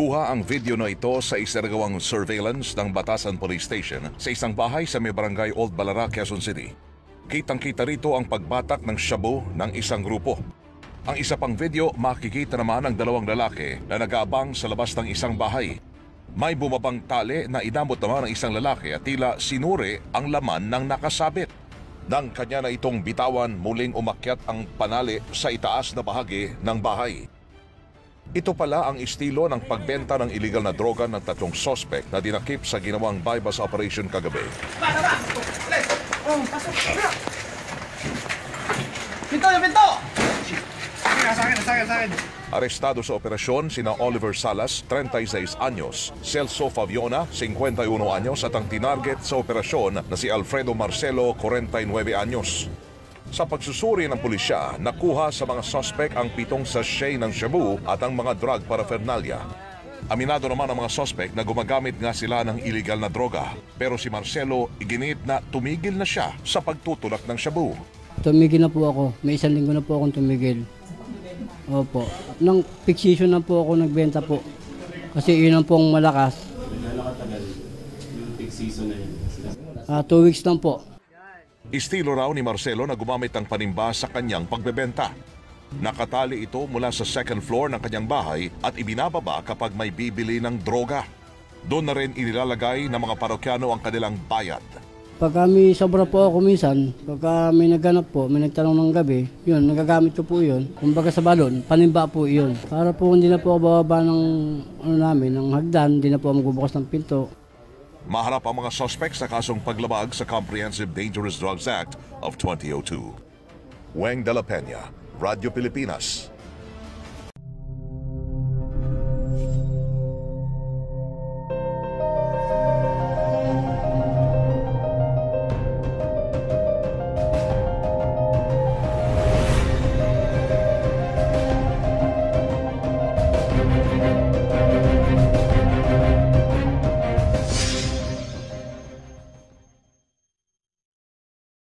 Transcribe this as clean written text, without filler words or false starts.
Kuha ang video na ito sa isinagawang surveillance ng Batasan Police Station sa isang bahay sa may barangay Old Balara, Quezon City. Kitang-kita rito ang pagbatak ng shabu ng isang grupo. Ang isa pang video, makikita naman ang dalawang lalaki na nag-aabang sa labas ng isang bahay. May bumabang tali na inamot naman ng isang lalaki at tila sinuri ang laman ng nakasabit. Nang kanya na itong bitawan, muling umakyat ang panali sa itaas na bahagi ng bahay. Ito pala ang estilo ng pagbenta ng iligal na droga ng tatlong sospek na dinakip sa ginawang bypass operation kagabi. Pinto! Pinto! Sa akin. Arestado sa operasyon sina Oliver Salas, 36 anyos, Celso Faviona, 51 anyos at ang tinarget sa operasyon na si Alfredo Marcelo, 49 anyos. Sa pagsusuri ng pulisya, nakuha sa mga suspect ang 7 sachet ng shabu at ang mga drug paraphernalia. Aminado naman ang mga suspect na gumagamit nga sila ng illegal na droga. Pero si Marcelo, iginit na tumigil na siya sa pagtutulak ng shabu. Tumigil na po ako. May 1 linggo na po akong tumigil. Opo. Nang fixation na po ako nagbenta po. Kasi yun ang pong malakas. Gano'ng katagal yung fixation na yun? 2 weeks lang po. Estilo raw ni Marcelo na gumamit ng panimba sa kanyang pagbebenta. Nakatali ito mula sa second floor ng kanyang bahay at ibinababa kapag may bibili ng droga. Doon na rin inilalagay ng mga parokyano ang kanilang bayad. Pagka may sobra po ako minsan, pagka may nagganap po, may nagtanong ng gabi, yun, nagagamit ko po yun. Kumbaga sa balon, panimba po yun. Para po hindi na po ako bababa ng, ng hagdan, hindi na po magbubukas ng pinto. Maharap ang mga suspects sa kasong paglabag sa Comprehensive Dangerous Drugs Act of 2002. Weng de la Peña, Radyo Pilipinas.